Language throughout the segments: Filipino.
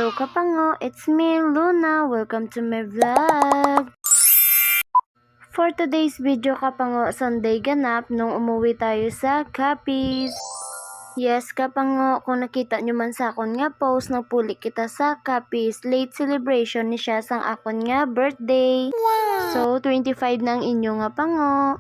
Hello kapango, it's me Luna. Welcome to my vlog. For today's video kapango, Sunday ganap nung umuwi tayo sa Capiz. Yes kapango, kung nakita nyo man sa akon nga post, nagpulik kita sa Capiz. Late celebration ni siya sang akon nga birthday. Wow! So 25 na ang inyo nga pango.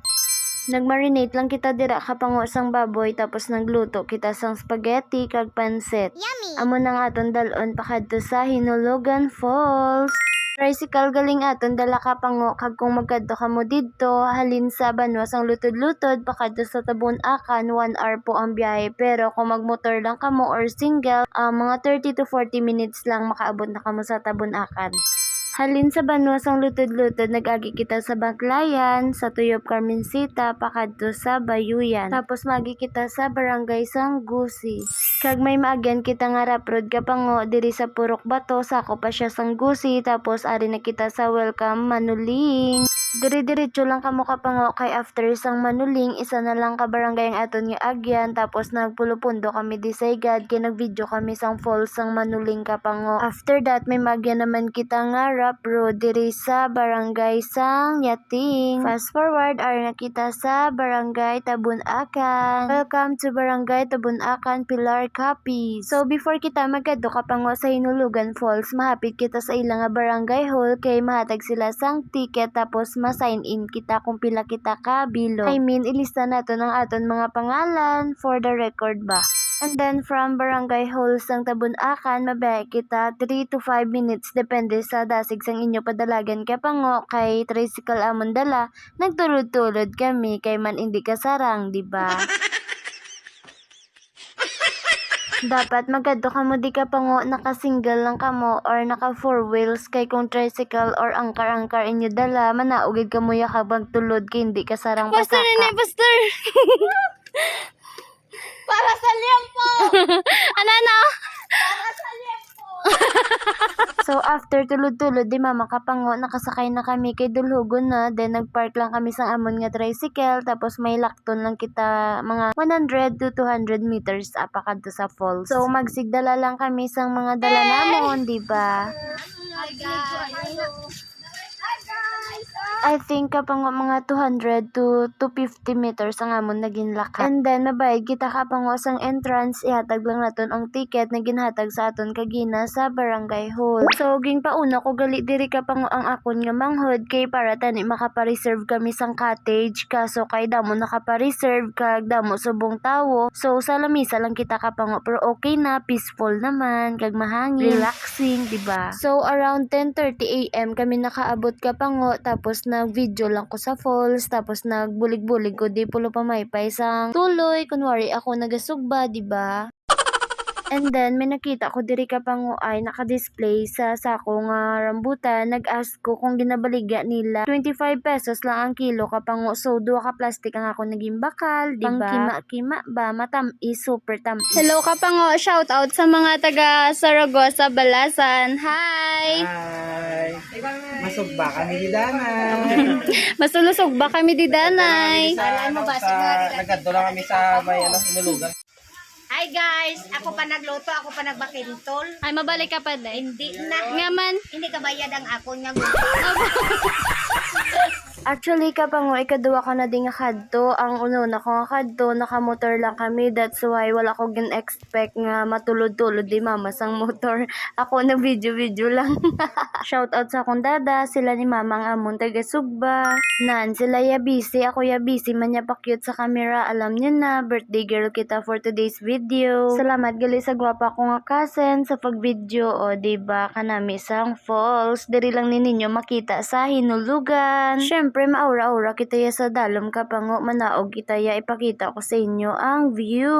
Nagmarinate lang kita dira kapango sang baboy, tapos nagluto kita sang spaghetti kag pansit. Yummy! Amo nang aton dalon pakadto sa Hinulugan Falls. Tricycle galing aton dala kapango, kag kung magkadto kamo didto halin sa Banwa sang lutod-lutod pakadto sa Tabun-Akan, 1 hour po ang biyahe. Pero kung magmotor lang kamo or single, mga 30 to 40 minutes lang makaabot na kamo sa Tabun-Akan. Halin sa Banwa sang lutod-lutod, nag-agi kita sa Baclayan, sa Tuyop Carmencita, pakadto sa Bayuyan. Tapos magi kita sa Barangay Sanggusi. Kag may maagyan kita nga raprod kapango diri sa Purok Bato, sako pa siya Sanggusi. Tapos ari na kita sa Welcome Manuling. Diri-diretso lang kamo kapango, kay after sang Manuling, isa na lang ka barangay ang aton nga agyan. Tapos nagpulupundo kami di Saygad, kay nagvideo kami sang falls sang Manuling kapango. After that, may magyan naman kita nga rap road diri sa barangay sang Yating. Fast forward, ari na kita sa barangay Tabun-Akan. Welcome to barangay Tabun-Akan, Pilar, Capiz. So before kita magkadto kapango sa Hinulugan Falls, mahapit kita sa ilang nga barangay hall, kay mahatag sila sang ticket. Tapos ma-sign in kita kung pila kita ka bilog. I mean, ilista nato ng aton mga pangalan for the record ba. And then from barangay hall sang Tabun-Akan, mabiyahe kita 3 to 5 minutes depende sa dasig sang inyo padalagan kapango. Kay tricycle amon dala, nagtulod-tulod kami kay man hindi kasarang, di ba? Dapat magkadto kamo di kapango, naka-single lang kamo or naka 4 wheels, kay kung tricycle or angkar-angkar inyo dala, manaugid kamo ya kabag tulod kay hindi ka sarang Pastor, pasaka. nene, pastor! Para sa liempo! Ano na? Para sa liempo! So after tulod-tulod di mama kapango, nakasakay na kami kay dulhugon na. Then nagpark lang kami sa amon nga tricycle, tapos may lakton lang kita mga 100 to 200 meters apakadto sa falls. So magsigdala lang kami sang mga dala namon, di ba? Hi guys! I think kapango mga 200 to 250 meters ang amon naging lakad. And then mabayad kita kapango sang entrance, ihatag lang naton ang ticket na ginhatag sa aton kagina sa barangay hall. So ging pauna ko gali diri kapango ang akon nga manghod, kay para tani makapa-reserve kami sang cottage, kaso kay damo nakapa-reserve kag damo subong tawo. So sa lamisa lang kita kapango, pero okay na, peaceful naman kag mahangin, relaxing, di ba? So around 10:30 AM kami nakaabot kapango, tapos nag-video lang ko sa falls, tapos nagbulig-bulig ko di pulo pamaypay sang tuloy, kunwari ako nagasugba, di ba? And then may nakita ko diri kapango ay naka-display sa sako nga rambutan. Nag-ask ko kung ginabaligya nila, 25 pesos lang ang kilo kapango. So duha ka plastic ang ako naging bakal, di ba? Pang kima ba, matamis, super tamis. Hello kapango, shout out sa mga taga Saragossa, Balasan. Hi! Hi! Masugba kami di Danay. Masulusog ba kami di Danay? Nagkadto lang kami sa bayan ng Hinulugan. Hi guys, ako pa nagluto, ako pa nagbakintol. Ay, mabalik ka pa din. Hindi na. Nga man. Hindi ka bayad ang ako nga Actually kapango, ikaduwa ko na din nga kadto. Ang una ko nga kadto, nakamotor lang kami. That's why wala ko gin-expect nga matulod-tulod di mama sang motor. Ako na video lang. Shout out sa akong dada, sila ni mama ang amon taga Sugba. Nan, sila ya busy, ako ya busy man ya pa-cute sa camera. Alam niyo na, birthday girl kita for today's video. Salamat gali sa gwapa ko nga cousin sa pag-video, o diba kanami sang falls. Diri lang ni ninyo makita sa Hinulugan. Syempre maaura-aura kita ya sa dalom kapango, manaog kita ya ipakita ko sa inyo ang view.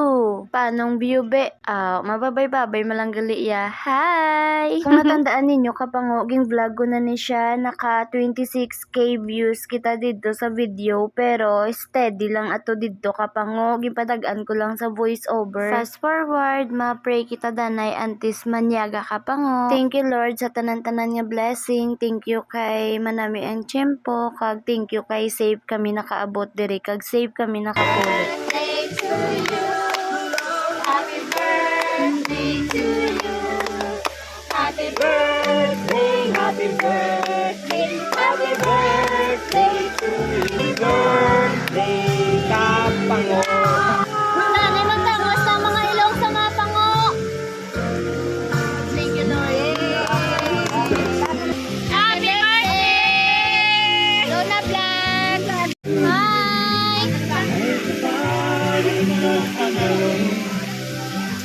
Panong view be? Mababay-babay malanggali ya. Hi! Kung natandaan ninyo kapango, ging vlog ko na ni siya, naka 26k views kita dito sa video, pero steady lang ato dito kapango, gipadagan ko lang sa voice over. Fast forward, ma-pray kita danay antis manyaga kapango. Thank you Lord sa tanan-tanan nga blessing. Thank you kay manami ang tiyempo, kag thank you kay safe kami nakaabot diri, kag safe kami nakapulot. Happy birthday to you. Happy Nanay, magtangos sa mga ilong sa mga pango. Happy birthday! Luna Vlog! Hi!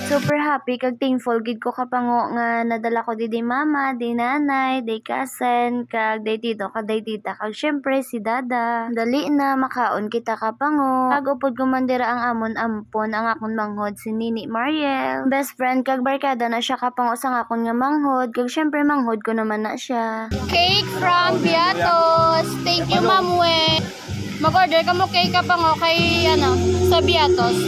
Super happy kag thankful gid ko kapango nga nadala ko di mama, di nanay, di cousin, kag di tito, kag di tita, kag syempre si dada. Dali na makaon kita kapango. Kag upod kumandira ang amon ampon ang akon manghod si Nini Mariel. Best friend kag barkada na siya kapango sa akon nga manghod, kag syempre manghod ko naman na siya. Cake from Beatos. Thank you, Ma'am We. Mag-order ka mo cake ka pa ngo kay sa Beatos.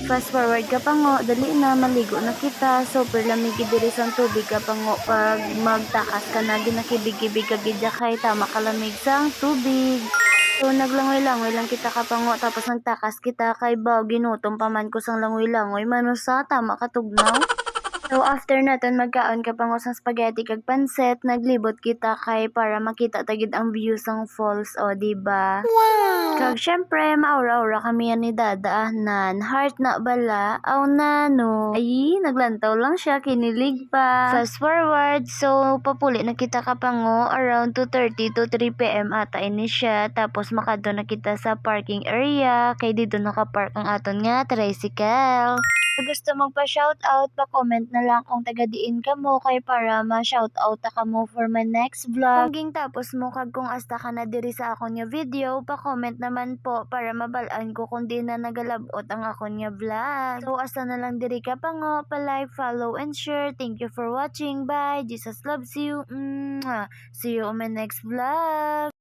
Fast forward ka pango, dali na maligo na kita. Super lamig diri sa tubig ka pango pag magtakas ka na ginakibig-ibig ka gidya kay tama kalamig sang tubig. So naglangoy-langoy lang kita kapango tapos nagtakas kita kay baw ginutom pa man ko sang langoy-langoy manusa tama katugnaw. So after naton magkaon ka pango sang spaghetti kag pansit, naglibot kita kay para makita tagid ang view sang falls o diba? Wow. Kag syempre maura-ura kami yan ni dada nan heart na bala aw nano. Ay naglantaw lang siya kinilig pa. Fast forward so papuli na kita kapango around 2:30 to 3 PM ata ini siya tapos makadto na kita sa parking area kay dito nakapark ang aton nga tricycle. Kung gusto magpa-shoutout, pa-comment na lang kung taga-diin ka mo kay para ma-shoutout ka mo for my next vlog. Kung ging tapos mo kag kung asta ka na diri sa akon nga video, pa-comment naman po para mabalaan ko kung di na nagalabot ang akon nga vlog. So asta na lang diri ka pango, pa-like, follow, and share. Thank you for watching. Bye! Jesus loves you. Mwah. See you on my next vlog.